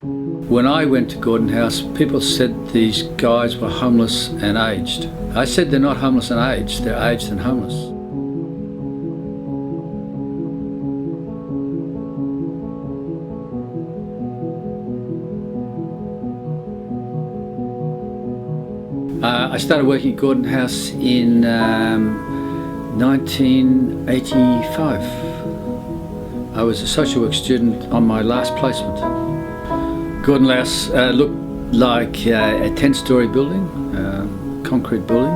When I went to Gordon House, people said these guys were homeless and aged. I said they're not homeless and aged, they're aged and homeless. I started working at Gordon House in 1985. I was a social work student on my last placement. Gordon House looked like a 10-storey building, concrete building.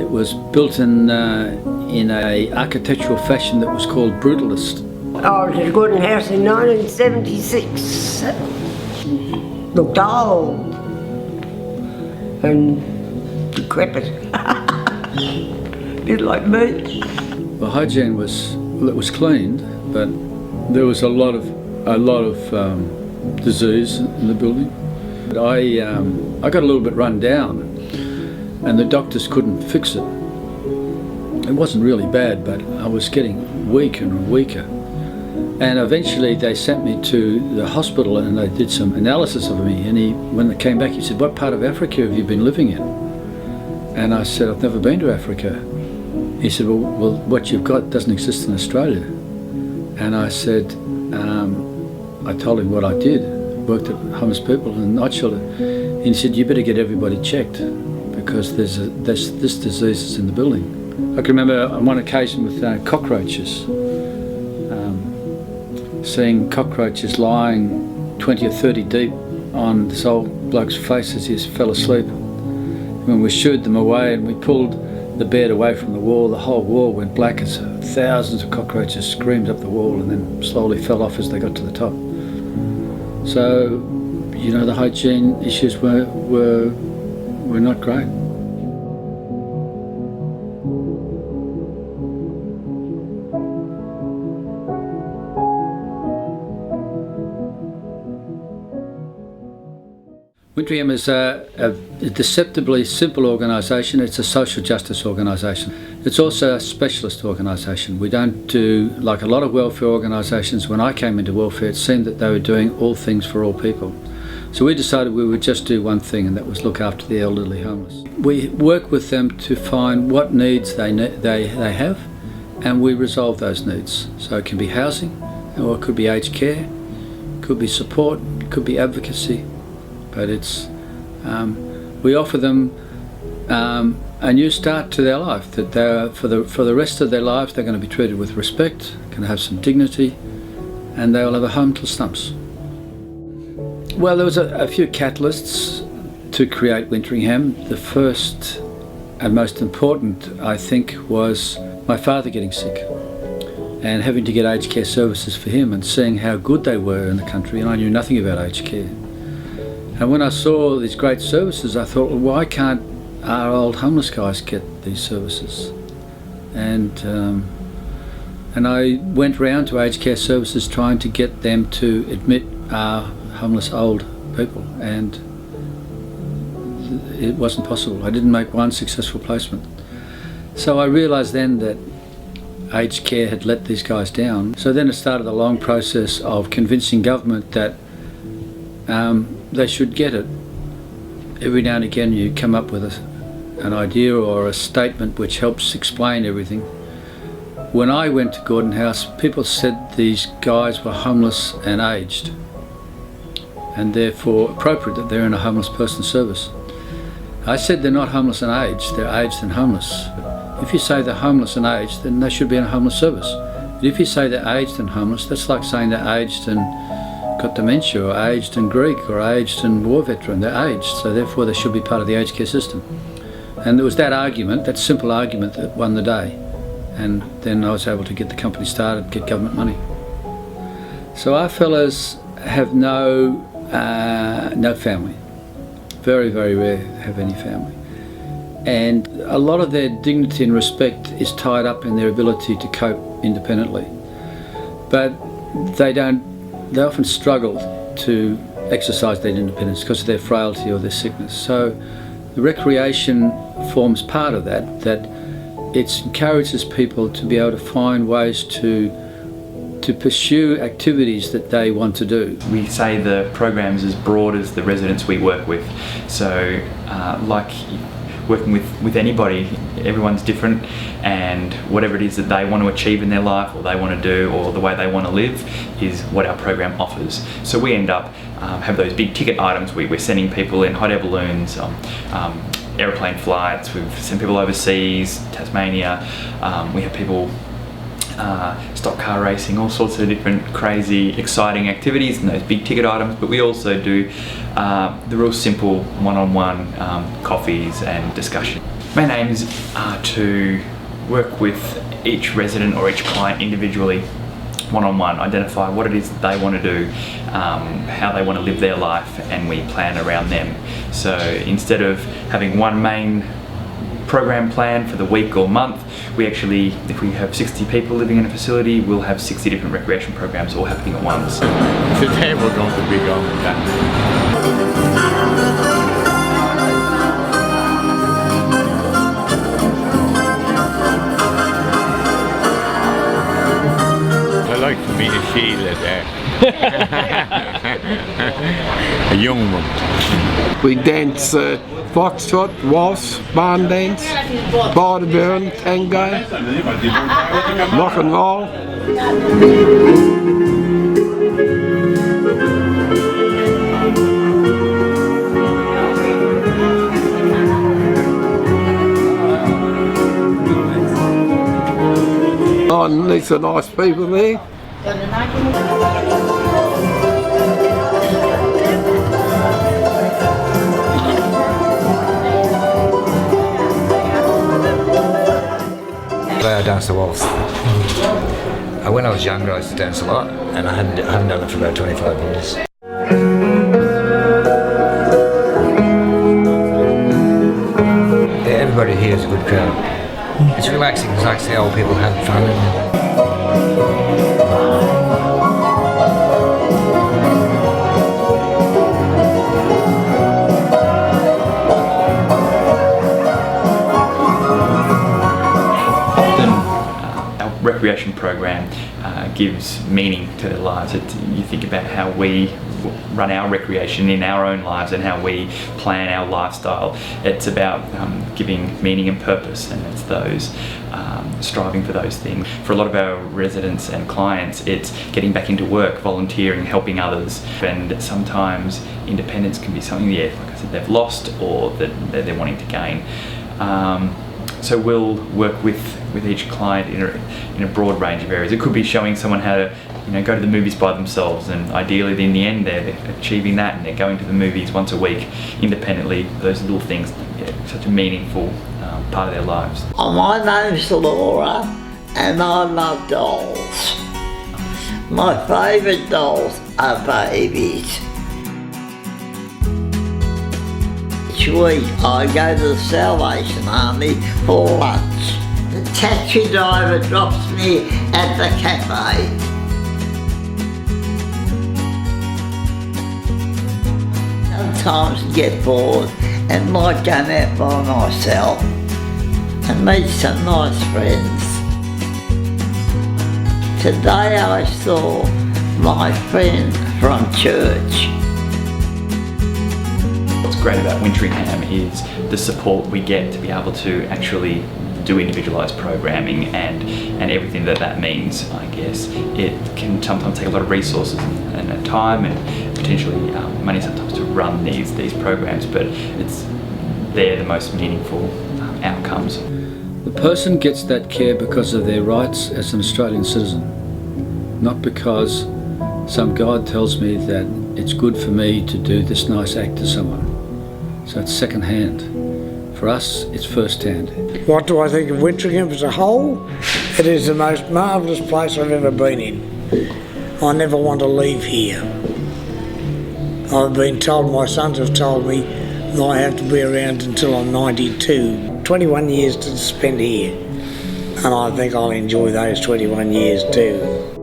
It was built in a architectural fashion that was called brutalist. I was at Gordon House in 1976. Looked old and decrepit, a bit like me. The hygiene was cleaned, but there was a lot of disease in the building. But I got a little bit run down, and the doctors couldn't fix it. It wasn't really bad, but I was getting weaker and weaker. And eventually they sent me to the hospital and they did some analysis of me, and when they came back he said, "What part of Africa have you been living in?" And I said, "I've never been to Africa." He said, well what you've got doesn't exist in Australia. And I said, I told him what I did, worked at homeless people in night shelter. And he said, "You better get everybody checked because this disease is in the building." I can remember on one occasion with cockroaches, seeing cockroaches lying 20 or 30 deep on this old bloke's face as he fell asleep. When we shooed them away and we pulled the bed away from the wall, the whole wall went black as thousands of cockroaches screamed up the wall and then slowly fell off as they got to the top. So, you know, the hygiene issues were not great. Wintringham is a deceptively simple organisation. It's a social justice organisation. It's also a specialist organisation. We don't do, like a lot of welfare organisations, when I came into welfare it seemed that they were doing all things for all people. So we decided we would just do one thing, and that was look after the elderly homeless. We work with them to find what needs they have, and we resolve those needs. So it can be housing, or it could be aged care, it could be support, it could be advocacy. But it's, we offer them a new start to their life, that for the rest of their lives they're going to be treated with respect, going to have some dignity, and they'll have a home till stumps. Well, there was a few catalysts to create Wintringham. The first and most important, I think, was my father getting sick and having to get aged care services for him and seeing how good they were in the country, and I knew nothing about aged care. And when I saw these great services, I thought, well, why can't our old homeless guys get these services? And I went round to aged care services trying to get them to admit our homeless old people, and it wasn't possible. I didn't make one successful placement. So I realised then that aged care had let these guys down. So then it started a long process of convincing government that they should get it. Every now and again you come up with an idea or a statement which helps explain everything. When I went to Gordon House, people said these guys were homeless and aged, and therefore appropriate that they're in a homeless person service. I said they're not homeless and aged, they're aged and homeless. If you say they're homeless and aged, then they should be in a homeless service. But if you say they're aged and homeless, that's like saying they're aged and got dementia, or aged and Greek, or aged and war veteran. They're aged, so therefore they should be part of the aged care system. And there was that argument, that simple argument, that won the day. And then I was able to get the company started, get government money. So our fellows have no family. Very, very rare to have any family. And a lot of their dignity and respect is tied up in their ability to cope independently. But they often struggle to exercise their independence because of their frailty or their sickness. So the recreation forms part of that it encourages people to be able to find ways to to pursue activities that they want to do. We say the program's as broad as the residents we work with. So like working with anybody, everyone's different, and whatever it is that they want to achieve in their life or they want to do or the way they want to live is what our program offers. So we end up have those big ticket items. We're sending people in hot air balloons, aeroplane flights, we've sent people overseas, Tasmania, we have people stock car racing, all sorts of different crazy exciting activities and those big ticket items, but we also do the real simple one-on-one coffees and discussion. Main aims are to work with each resident or each client individually, one-on-one, identify what it is that they want to do, how they want to live their life, and we plan around them. So instead of having one main program plan for the week or month, we actually, if we have 60 people living in a facility, we'll have 60 different recreation programs all happening at once. Today we're going to be going with that. I like to meet a Sheila there. A young one. We dance foxtrot, waltz, barn dance, bodybuilding, tango, rock and roll. Oh, and these are nice people there. I dance the waltz. When I was younger I used to dance a lot, and I haven't done it for about 25 years. Everybody here is a good crowd. It's relaxing, it's like to see old people having fun. Recreation program gives meaning to their lives. You think about how we run our recreation in our own lives and how we plan our lifestyle. It's about giving meaning and purpose, and it's those striving for those things. For a lot of our residents and clients, it's getting back into work, volunteering, helping others, and sometimes independence can be something, like I said, they've lost or that they're wanting to gain. So we'll work with each client in a broad range of areas. It could be showing someone how to go to the movies by themselves, and ideally in the end they're achieving that and they're going to the movies once a week independently. Those little things, such a meaningful part of their lives. My name's Laura and I love dolls. My favourite dolls are babies. Each week I go to the Salvation Army for lunch. The taxi driver drops me at the cafe. Sometimes I get bored and might go out by myself and meet some nice friends. Today I saw my friend from church. What's great about Wintringham is the support we get to be able to actually do individualised programming and everything that means, I guess. It can sometimes take a lot of resources and time and potentially money sometimes to run these programs, but they're the most meaningful outcomes. The person gets that care because of their rights as an Australian citizen, not because some God tells me that it's good for me to do this nice act to someone. So it's second hand. For us, it's first hand. What do I think of Wintringham as a whole? It is the most marvellous place I've ever been in. I never want to leave here. I've been told, my sons have told me, that I have to be around until I'm 92. 21 years to spend here, and I think I'll enjoy those 21 years too.